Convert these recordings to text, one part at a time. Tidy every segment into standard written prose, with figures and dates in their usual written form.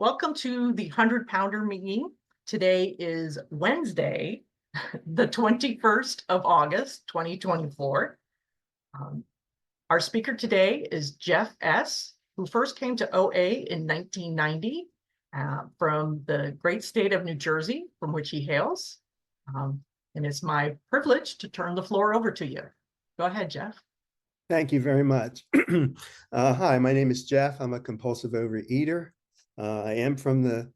Welcome to the 100 Pounder meeting. Today is Wednesday, the 21st of August, 2024. Our speaker today is Jeff S., who first came to OA in 1990 from the great state of New Jersey, from which he hails. And it's my privilege to turn the floor over to you. Go ahead, Jeff. Thank you very much. Hi, my name is Jeff. I'm a compulsive overeater. I am from the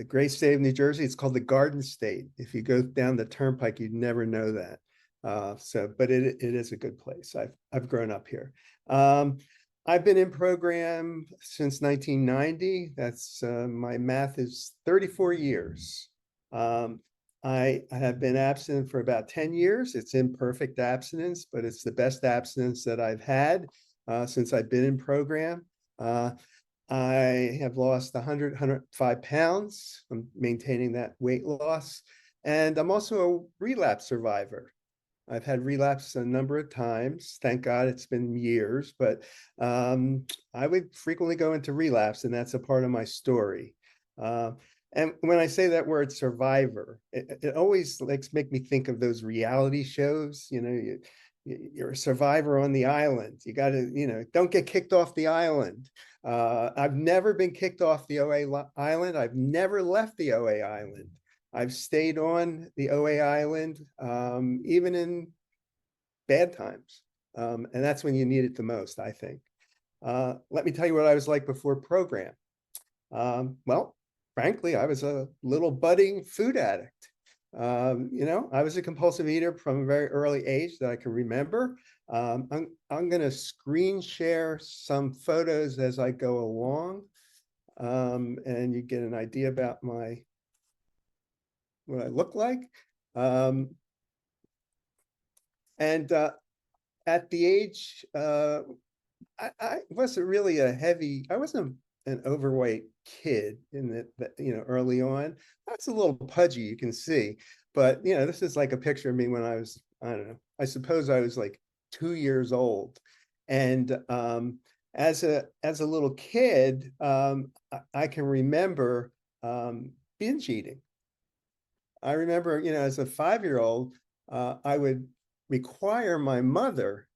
great state of New Jersey. It's called the Garden State. If you go down the turnpike, you'd never know that. But it is a good place. I've grown up here. I've been in program since 1990. That's my math is 34 years. I have been abstinent for about 10 years. It's imperfect abstinence, but it's the best abstinence that I've had since I've been in program. I have lost 105 pounds. I'm maintaining that weight loss. And I'm also a relapse survivor. I've had relapse a number of times. Thank God it's been years, but I would frequently go into relapse, and that's a part of my story. And when I say that word survivor, it always make me think of those reality shows. You know, you're a survivor on the island. You got to, don't get kicked off the island. I've never been kicked off the OA island. I've never left the OA island. I've stayed on the OA island, even in bad times. And that's when you need it the most, I think. Let me tell you what I was like before program. Well, frankly, I was a little budding food addict. I was a compulsive eater from a very early age that I can remember. I'm going to screen share some photos as I go along, and you get an idea about what I look like. At the age, I wasn't really I wasn't an overweight kid in that, early on. I was a little pudgy, you can see, but this is like a picture of me when I was, I don't know, I suppose I was like 2 years old. And as a little kid, I can remember binge eating. I remember, as a 5-year-old, I would require my mother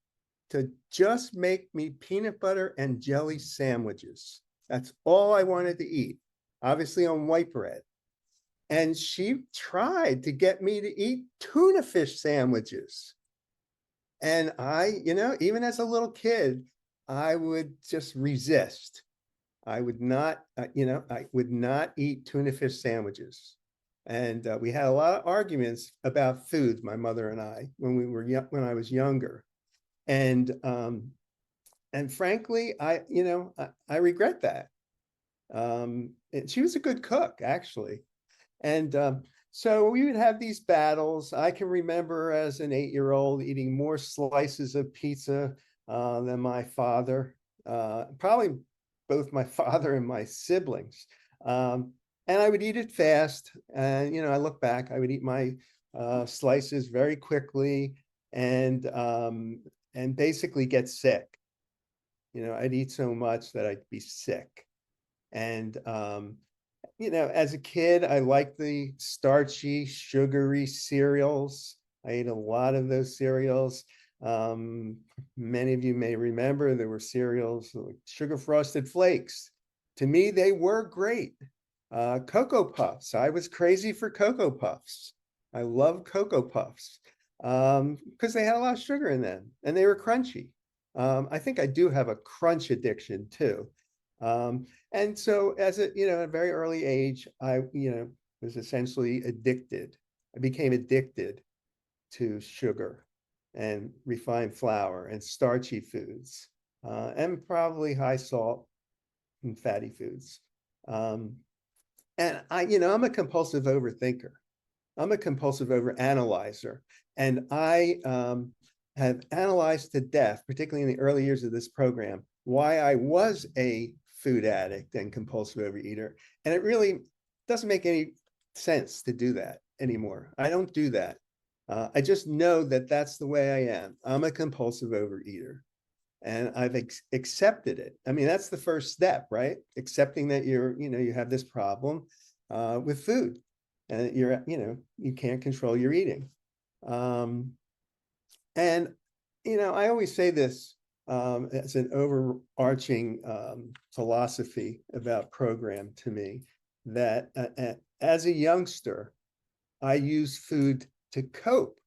to just make me peanut butter and jelly sandwiches. That's all I wanted to eat, obviously on white bread. And she tried to get me to eat tuna fish sandwiches. And I, even as a little kid, I would just resist. I would not, I would not eat tuna fish sandwiches. And we had a lot of arguments about food, my mother and I, when I was younger. And frankly, I regret that. She was a good cook, actually. And so we would have these battles. I can remember as an 8-year-old eating more slices of pizza than my father, probably both my father and my siblings. And I would eat it fast. And, I look back, I would eat my slices very quickly and basically get sick. I'd eat so much that I'd be sick. And, as a kid, I liked the starchy, sugary cereals. I ate a lot of those cereals. Many of you may remember there were cereals like Sugar Frosted Flakes. To me, they were great. Cocoa Puffs. I was crazy for Cocoa Puffs. I love Cocoa Puffs because they had a lot of sugar in them and they were crunchy. I think I do have a crunch addiction too. And so as at a very early age, I, was essentially addicted. I became addicted to sugar and refined flour and starchy foods, and probably high salt and fatty foods. And I'm a compulsive overthinker. I'm a compulsive overanalyzer. And I have analyzed to death, particularly in the early years of this program, why I was a food addict and compulsive overeater. And it really doesn't make any sense to do that anymore. I don't do that. I just know that that's the way I am. I'm a compulsive overeater. and I've accepted it. I mean, that's the first step, right? Accepting that you have this problem with food, and you can't control your eating. And I always say this as an overarching philosophy about program to me, that as a youngster, I used food to cope.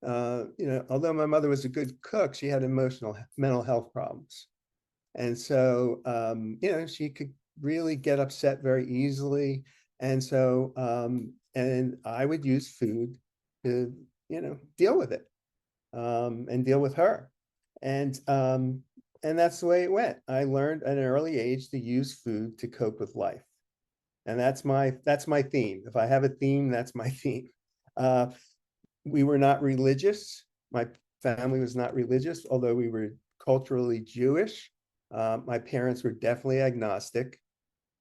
Although my mother was a good cook, she had mental health problems. And so, she could really get upset very easily. And so, and I would use food to, deal with it, and deal with her. And that's the way it went. I learned at an early age to use food to cope with life. And that's my theme. If I have a theme, that's my theme. We were not religious. My family was not religious, although we were culturally Jewish. My parents were definitely agnostic,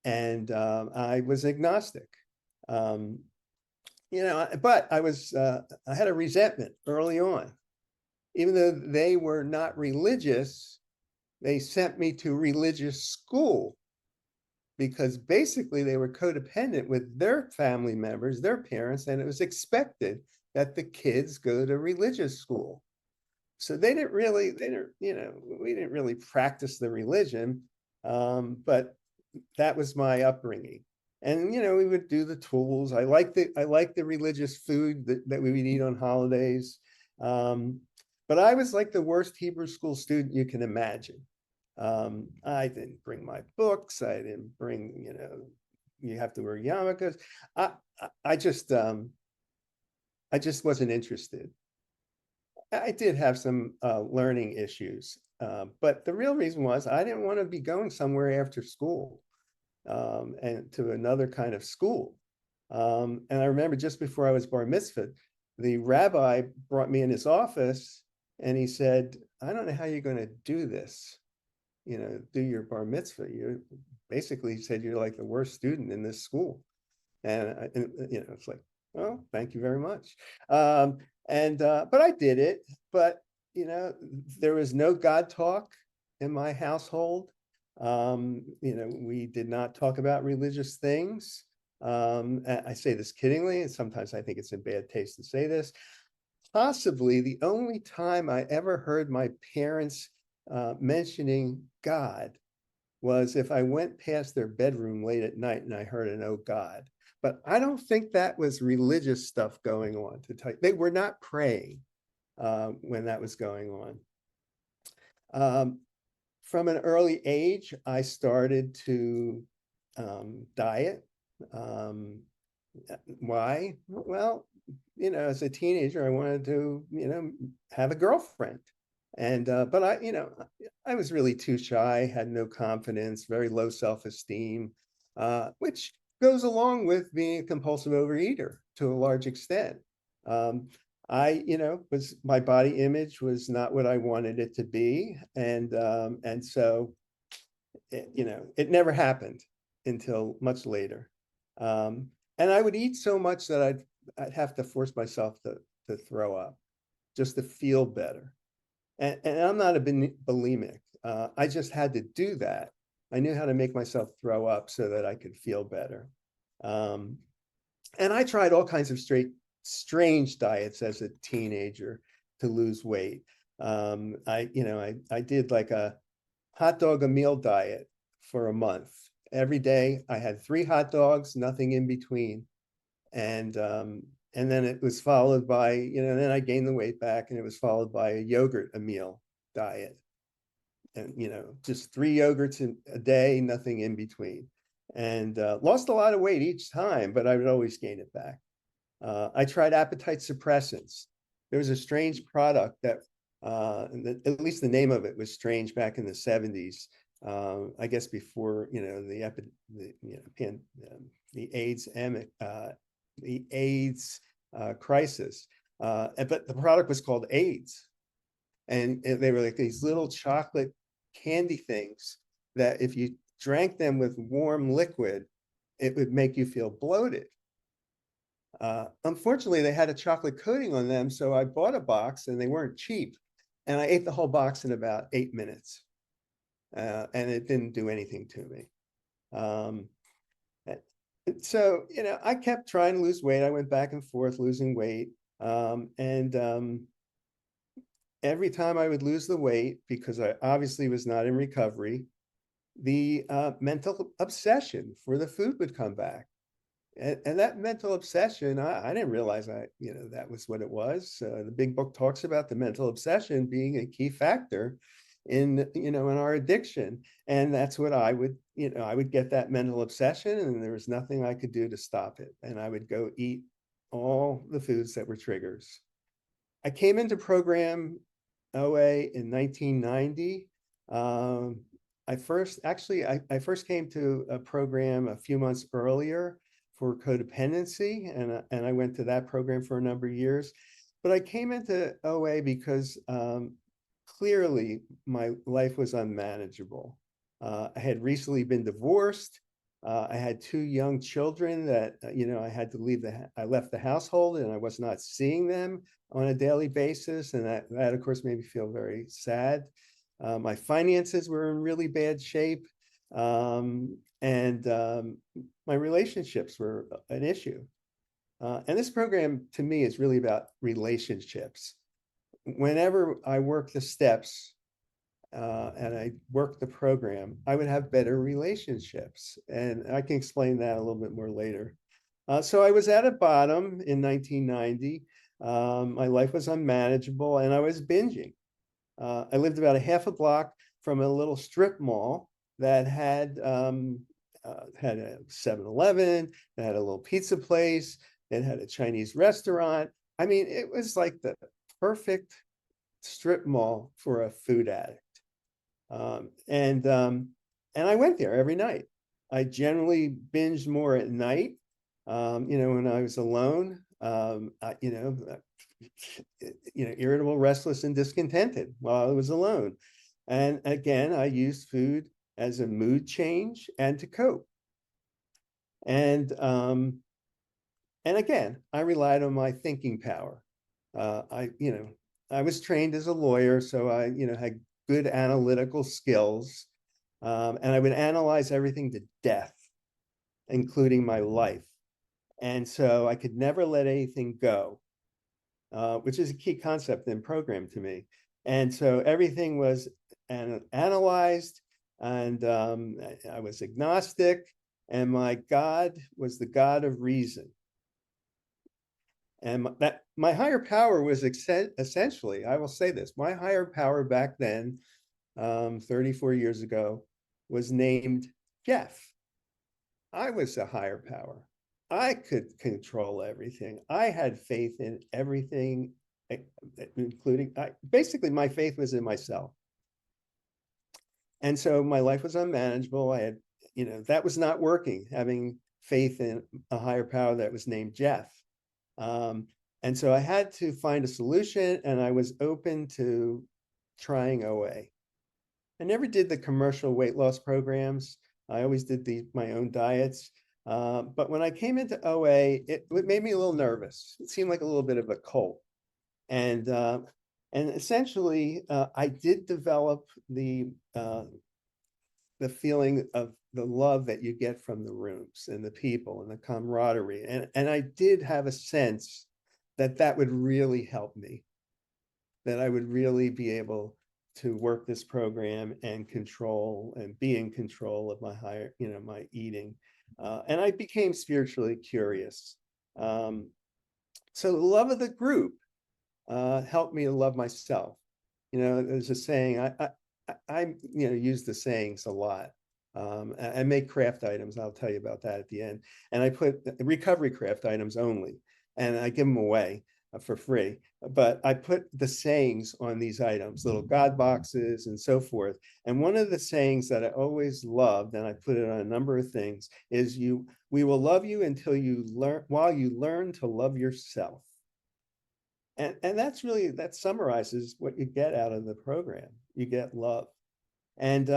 and I was agnostic. But I had a resentment early on. Even though they were not religious, they sent me to religious school, because basically they were codependent with their family members, their parents, and it was expected that the kids go to religious school. So we didn't really practice the religion, but that was my upbringing. And we would do the tools. I like the religious food that we would eat on holidays. But I was like the worst Hebrew school student you can imagine. I didn't bring my books. I didn't bring, you have to wear yarmulkes. I just wasn't interested. I did have some learning issues, but the real reason was I didn't want to be going somewhere after school, and to another kind of school. And I remember just before I was bar mitzvah, the rabbi brought me in his office and he said, "I don't know how you're going to do this, do your bar mitzvah. You basically said you're like the worst student in this school." And it's like, "Oh, thank you very much." But I did it. But there was no God talk in my household. We did not talk about religious things. I say this kiddingly, and sometimes I think it's in bad taste to say this. Possibly the only time I ever heard my parents mentioning God was if I went past their bedroom late at night and I heard an "Oh God." But I don't think that was religious stuff going on. They were not praying when that was going on. From an early age, I started to diet. Why? Well, as a teenager, I wanted to, have a girlfriend. And, but I was really too shy, had no confidence, very low self-esteem, which goes along with being a compulsive overeater to a large extent. My body image was not what I wanted it to be. And so, it never happened until much later. And I would eat so much that I'd have to force myself to throw up just to feel better. And I'm not a bulimic. I just had to do that. I knew how to make myself throw up so that I could feel better. And I tried all kinds of strange diets as a teenager to lose weight. I did like a hot dog a meal diet for a month. Every day I had 3 hot dogs, nothing in between. And then it was followed by, then I gained the weight back, and it was followed by a yogurt a meal diet. And, just 3 yogurts a day, nothing in between. And lost a lot of weight each time, but I would always gain it back. I tried appetite suppressants. There was a strange product that, at least the name of it was strange back in the 70s. I guess before, the AIDS crisis. But the product was called AIDS. And they were like these little chocolate candy things that if you drank them with warm liquid, it would make you feel bloated. Unfortunately, they had a chocolate coating on them, so I bought a box, and they weren't cheap. And I ate the whole box in about 8 minutes. And it didn't do anything to me. Um, so, I kept trying to lose weight. I went back and forth losing weight. And every time I would lose the weight, because I obviously was not in recovery, the mental obsession for the food would come back. And that mental obsession, I didn't realize that was what it was. The big book talks about the mental obsession being a key factor in our addiction. And that's what I would get that mental obsession, and there was nothing I could do to stop it. And I would go eat all the foods that were triggers. I came into program OA in 1990. I first came to a program a few months earlier for codependency, and I went to that program for a number of years. But I came into OA because clearly my life was unmanageable. I had recently been divorced. I had two young children that I had to leave I left the household, and I was not seeing them on a daily basis, and that of course made me feel very sad. My finances were in really bad shape, and my relationships were an issue. And this program to me is really about relationships. Whenever I work the steps and I worked the program, I would have better relationships. And I can explain that a little bit more later. So I was at a bottom in 1990. My life was unmanageable, and I was binging. I lived about a half a block from a little strip mall that had a 7-Eleven, it had a little pizza place, it had a Chinese restaurant. I mean, it was like the perfect strip mall for a food addict. And I went there every night. I generally binged more at night, when I was alone. Irritable, restless, and discontented while I was alone. And again, I used food as a mood change and to cope. And again, I relied on my thinking power. I was trained as a lawyer, so I had good analytical skills, and I would analyze everything to death, including my life. And so I could never let anything go, which is a key concept in program to me. And so everything was analyzed, and I was agnostic, and my God was the God of reason. And my higher power was essentially, I will say this, my higher power back then, 34 years ago, was named Jeff. I was a higher power. I could control everything. I had faith in everything, including, basically my faith was in myself. And so my life was unmanageable. I had, that was not working, having faith in a higher power that was named Jeff. And so I had to find a solution, and I was open to trying OA. I never did the commercial weight loss programs. I always did my own diets. But when I came into OA, it made me a little nervous. It seemed like a little bit of a cult. And essentially, I did develop the feeling of the love that you get from the rooms and the people and the camaraderie. And I did have a sense that would really help me, that I would really be able to work this program and be in control of my eating. And I became spiritually curious. So the love of the group helped me to love myself. There's a saying, I use the sayings a lot. I make craft items. I'll tell you about that at the end. And I put recovery craft items only, and I give them away for free. But I put the sayings on these items, little God boxes and so forth. And one of the sayings that I always loved, and I put it on a number of things, is we will love you while you learn to love yourself. And that summarizes what you get out of the program. You get love. And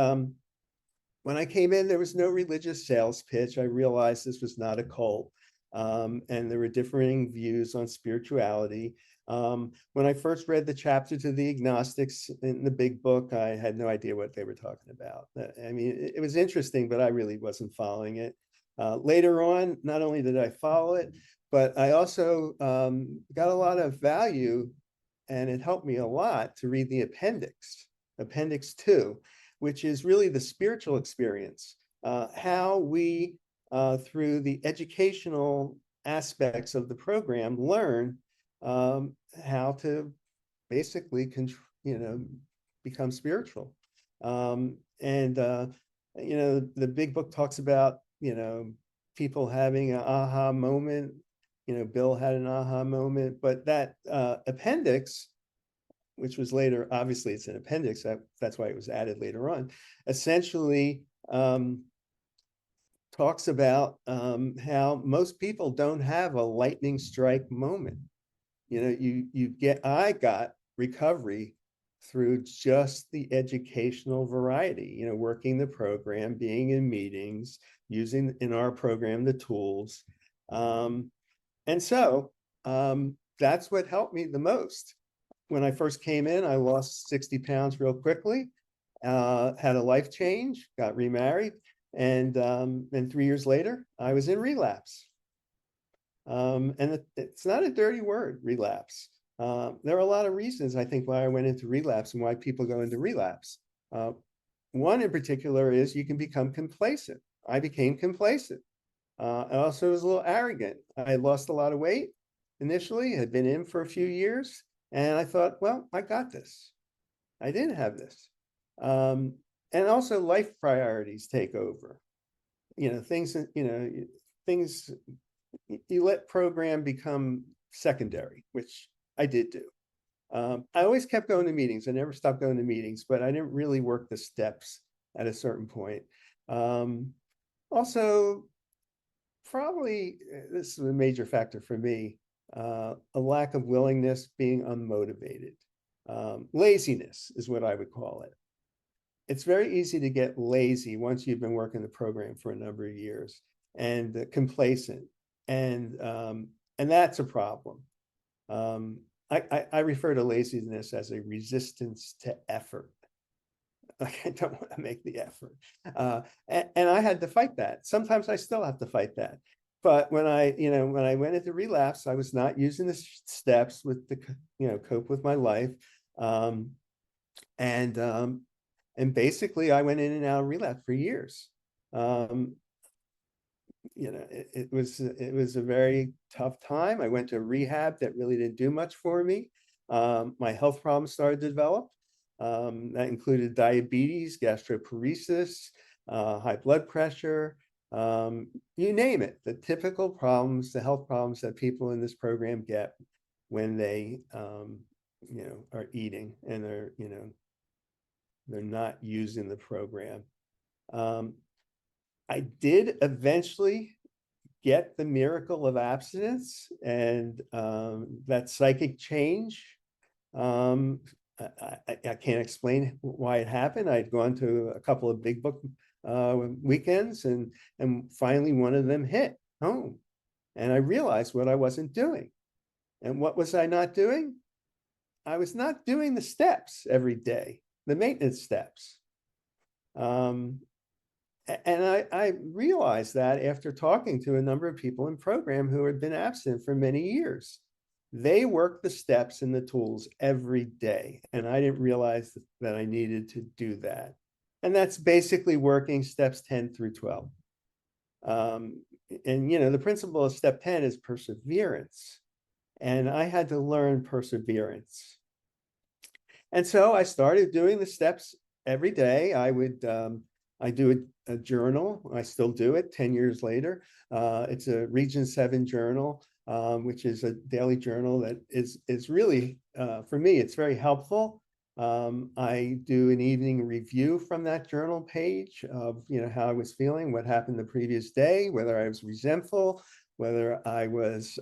when I came in, there was no religious sales pitch. I realized this was not a cult. And there were differing views on spirituality. When I first read the chapters of the Agnostics in the big book, I had no idea what they were talking about. I mean, it was interesting, but I really wasn't following it. Later on, not only did I follow it, but I also got a lot of value, and it helped me a lot to read the Appendix 2, which is really the spiritual experience, how we, through the educational aspects of the program, learn how to basically become spiritual. And the big book talks about people having an aha moment. Bill had an aha moment, but that appendix, which was later, obviously it's an appendix, that's why it was added later on, essentially talks about how most people don't have a lightning strike moment. I got recovery through just the educational variety, working the program, being in meetings, using in our program the tools. And so that's what helped me the most. When I first came in, I lost 60 pounds real quickly, had a life change, got remarried, and 3 years later, I was in relapse. And it's not a dirty word, relapse. There are a lot of reasons, I think, why I went into relapse and why people go into relapse. One in particular is you can become complacent. I became complacent. I also was a little arrogant. I had lost a lot of weight initially, had been in for a few years, and I thought, well, I got this. I didn't have this. And also life priorities take over. Things, things, you let program become secondary, which I did do. I always kept going to meetings. I never stopped going to meetings, but I didn't really work the steps at a certain point. Also, probably, this is a major factor for me, a lack of willingness, being unmotivated. Laziness is what I would call it. It's very easy to get lazy once you've been working the program for a number of years, and complacent, and that's a problem. I refer to laziness as a resistance to effort. Like, I don't want to make the effort, and I had to fight that. Sometimes I still have to fight that. But when I went into relapse, I was not using the steps with the cope with my life, and basically I went in and out of relapse for years. It was a very tough time. I went to rehab that really didn't do much for me. My health problems started to develop. That included diabetes, gastroparesis, high blood pressure, you name it, the typical problems, the health problems that people in this program get when they are eating and they're not using the program. I did eventually get the miracle of abstinence and that psychic change. I can't explain why it happened. I'd gone to a couple of big book weekends, and finally one of them hit home, and I realized what I wasn't doing. And what was I not doing? I was not doing the steps every day, the maintenance steps. And I realized that after talking to a number of people in program who had been abstinent for many years. They worked the steps and the tools every day, and I didn't realize that I needed to do that. And that's basically working steps 10 through 12. And the principle of step 10 is perseverance, and I had to learn perseverance. And so I started doing the steps every day. I do a journal. I still do it 10 years later. It's a Region 7 journal, which is a daily journal that is really, for me, it's very helpful. I do an evening review from that journal page of how I was feeling, what happened the previous day, whether I was resentful, whether I was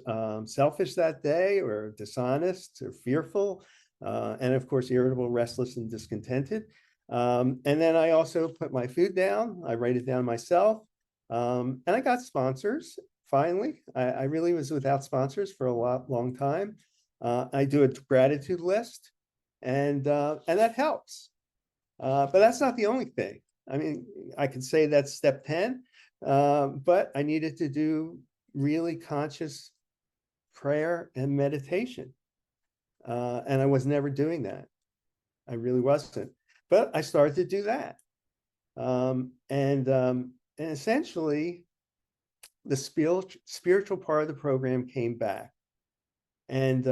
selfish that day, or dishonest, or fearful, and of course irritable, restless, and discontented. And then I also put my food down. I write it down myself. And I got sponsors, finally. I really was without sponsors for a long time. I do a gratitude list, and that helps. But that's not the only thing. I mean, I could say that's step 10, but I needed to do really conscious prayer and meditation. And I was never doing that. I really wasn't. But I started to do that. And essentially, the spiritual part of the program came back. And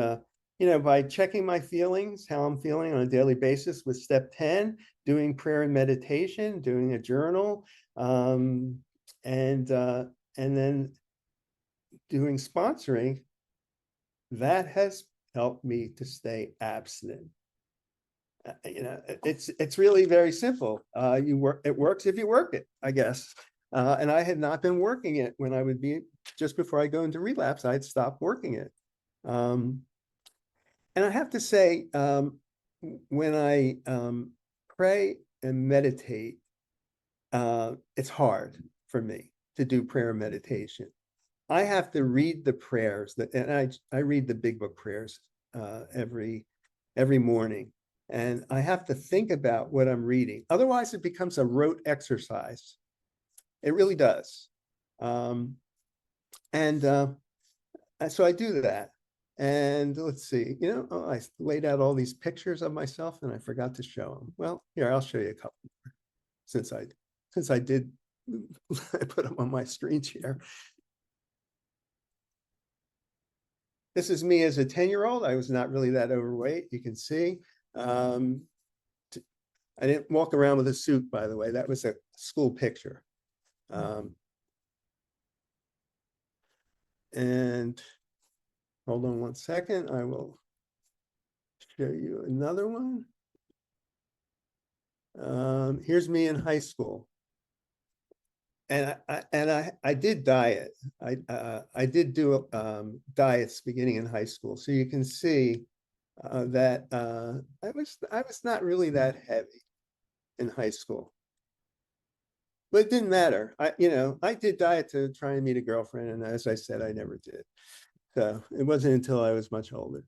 by checking my feelings, how I'm feeling on a daily basis with step 10, doing prayer and meditation, doing a journal, and then doing sponsoring, that has helped me to stay abstinent. It's really very simple. It works if you work it, I guess. And I had not been working it when I would be, just before I go into relapse, I'd stopped working it. And I have to say, when I pray and meditate, it's hard for me to do prayer and meditation. I have to read the prayers and I read the big book prayers every morning, and I have to think about what I'm reading. Otherwise, it becomes a rote exercise. It really does. And so I do that. And let's see, I laid out all these pictures of myself and I forgot to show them. Well, here, I'll show you a couple more since I did I put them on my screen share. This is me as a 10-year-old. I was not really that overweight, you can see. I didn't walk around with a suit, by the way. That was a school picture. And hold on one second. I will show you another one. Here's me in high school. And I did diet. I did do diets beginning in high school. So you can see that I was not really that heavy in high school. But it didn't matter. I did diet to try and meet a girlfriend, and as I said, I never did. So it wasn't until I was much older.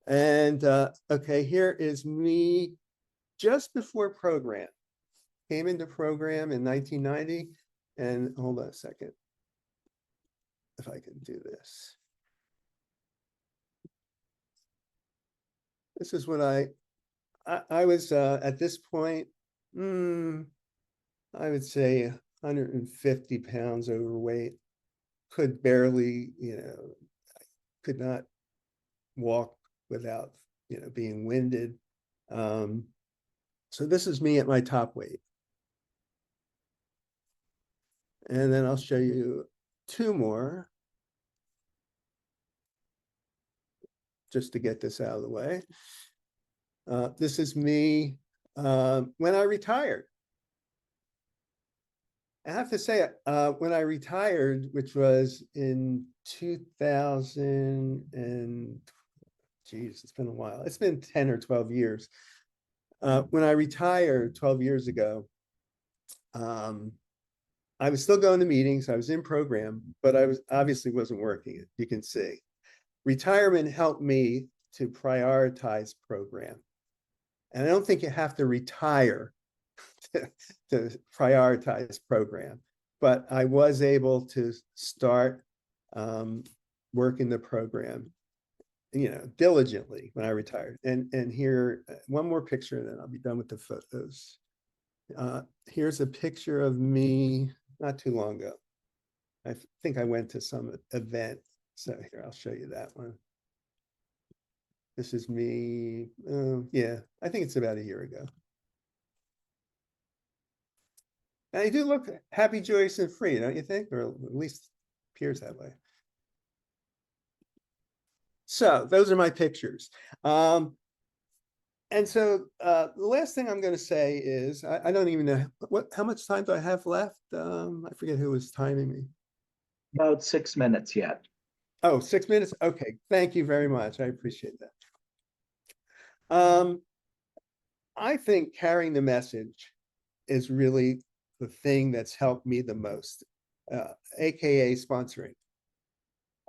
And okay, here is me just before program. Came into program in 1990, and hold on a second, if I can do this. This is when I was at this point, I would say 150 pounds overweight, could barely, could not walk without, being winded. So this is me at my top weight. And then I'll show you two more, just to get this out of the way. This is me when I retired. I have to say, when I retired, which was in 2000, and geez, it's been a while. It's been 10 or 12 years. When I retired 12 years ago, I was still going to meetings. I was in program, but I obviously wasn't working it. You can see. Retirement helped me to prioritize program. And I don't think you have to retire to prioritize program, but I was able to start working the program, diligently when I retired. And here, one more picture, and then I'll be done with the photos. Here's a picture of me not too long ago. I think I went to some event. So here, I'll show you that one. This is me. Yeah, I think it's about a year ago. And I do look happy, joyous, and free, don't you think? Or at least appears that way. So those are my pictures. And so the last thing I'm going to say is, I don't even know how much time do I have left? I forget who was timing me. About 6 minutes yet. Oh, 6 minutes. Okay. Thank you very much. I appreciate that. I think carrying the message is really the thing that's helped me the most, AKA sponsoring.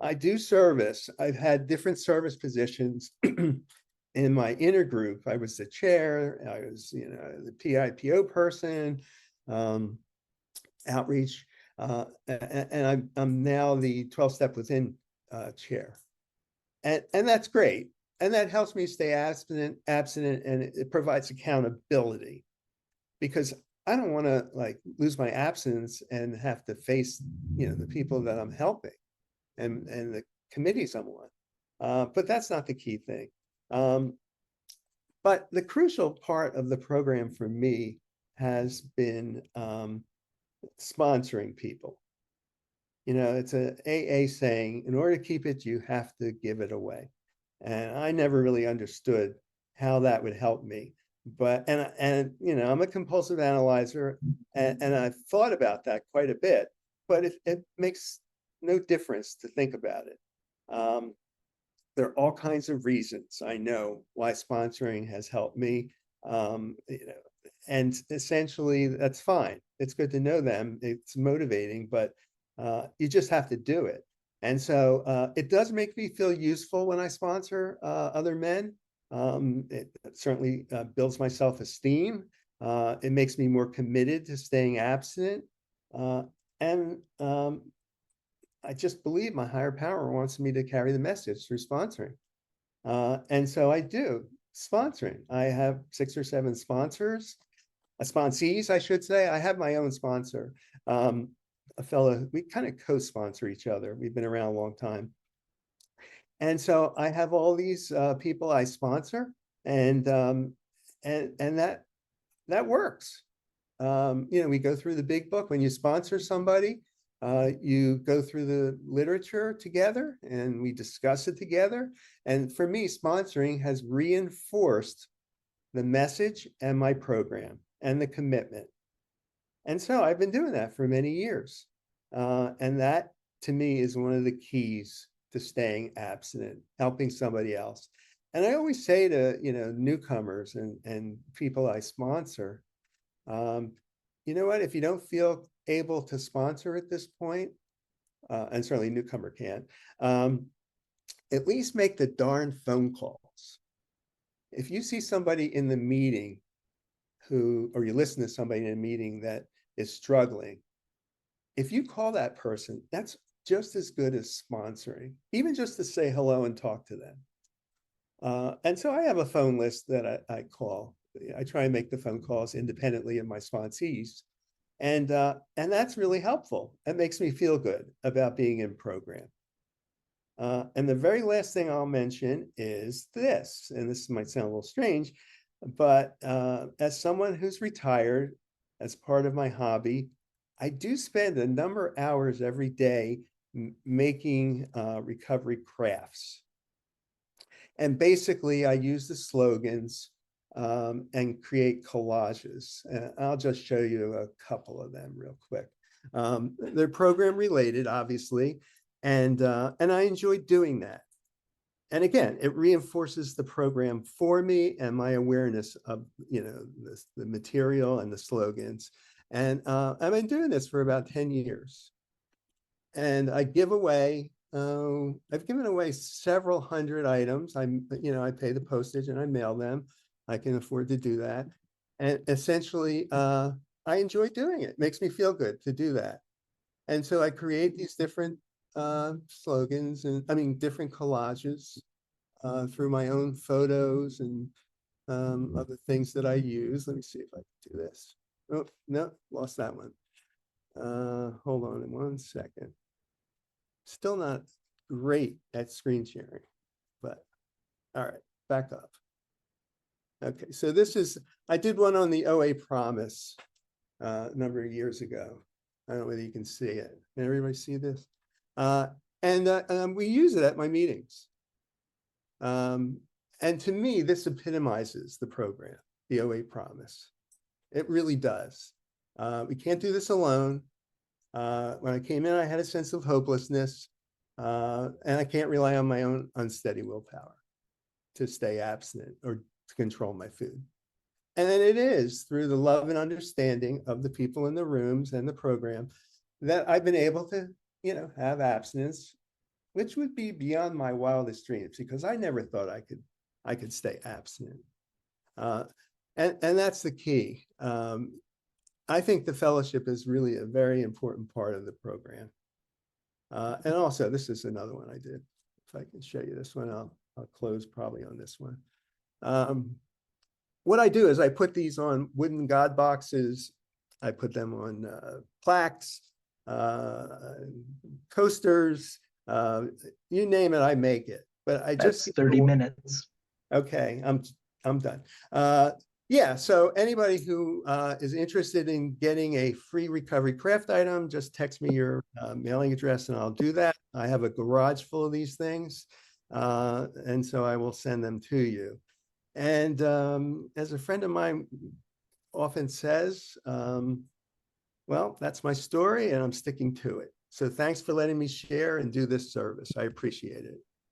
I do service. I've had different service positions in my inner group. I was the chair, I was, the PIPO person, outreach, and I'm now the 12-step within chair. And that's great. And that helps me stay abstinent, and it provides accountability, because I don't want to like lose my abstinence and have to face, the people that I'm helping and the committees I'm on. But that's not the key thing. But the crucial part of the program for me has been sponsoring people. It's a AA saying, in order to keep it, you have to give it away. And I never really understood how that would help me. But, and I'm a compulsive analyzer, and I've thought about that quite a bit, but it makes no difference to think about it. There are all kinds of reasons I know why sponsoring has helped me. And essentially that's fine. It's good to know them. It's motivating, but you just have to do it. And so it does make me feel useful when I sponsor other men. It certainly builds my self-esteem. It makes me more committed to staying abstinent. And I just believe my higher power wants me to carry the message through sponsoring. And so I do sponsoring. I have 6 or 7 sponsors, sponsees, I should say. I have my own sponsor. A fellow, we kind of co-sponsor each other. We've been around a long time. And so I have all these people I sponsor, and that works. We go through the big book. When you sponsor somebody, you go through the literature together and we discuss it together. And for me, sponsoring has reinforced the message and my program and the commitment. And so I've been doing that for many years. And that to me is one of the keys to staying abstinent, helping somebody else. And I always say to, newcomers and people I sponsor, you know what, if you don't feel able to sponsor at this point, and certainly a newcomer can't, at least make the darn phone calls. If you see somebody in the meeting or you listen to somebody in a meeting that is struggling, if you call that person, that's just as good as sponsoring, even just to say hello and talk to them. And so I have a phone list that I call. I try and make the phone calls independently of my sponsees. And that's really helpful. It makes me feel good about being in program. And the very last thing I'll mention is this, and this might sound a little strange, but as someone who's retired, as part of my hobby, I do spend a number of hours every day making recovery crafts. And basically, I use the slogans and create collages. I'll just show you a couple of them real quick. They're program related, obviously, and I enjoy doing that. And again, it reinforces the program for me and my awareness of the material and the slogans. And I've been doing this for about 10 years. And I give away, I've given away several hundred items. I pay the postage and I mail them. I can afford to do that. And essentially, I enjoy doing it. It makes me feel good to do that. And so I create these different slogans and different collages through my own photos and other things that I use. Let me see if I can do this. Oh, no, lost that one. Hold on 1 second. Still not great at screen sharing, but all right, back up. Okay, so I did one on the OA Promise a number of years ago. I don't know whether you can see it. Can everybody see this? And we use it at my meetings. And to me, this epitomizes the program, the OA Promise. It really does. We can't do this alone. When I came in, I had a sense of hopelessness, and I can't rely on my own unsteady willpower to stay abstinent or to control my food. And then it is through the love and understanding of the people in the rooms and the program that I've been able to, have abstinence which would be beyond my wildest dreams because I never thought I could stay abstinent. And that's the key. I think the fellowship is really a very important part of the program. And also, this is another one I did. If I can show you this one, I'll close probably on this one. What I do is I put these on wooden God boxes. I put them on plaques, coasters, you name it, I make it. But I That's just 30 minutes. Okay, I'm done. Yeah, so anybody who is interested in getting a free recovery craft item, just text me your mailing address and I'll do that. I have a garage full of these things, and so I will send them to you. And as a friend of mine often says, well, that's my story and I'm sticking to it. So thanks for letting me share and do this service. I appreciate it.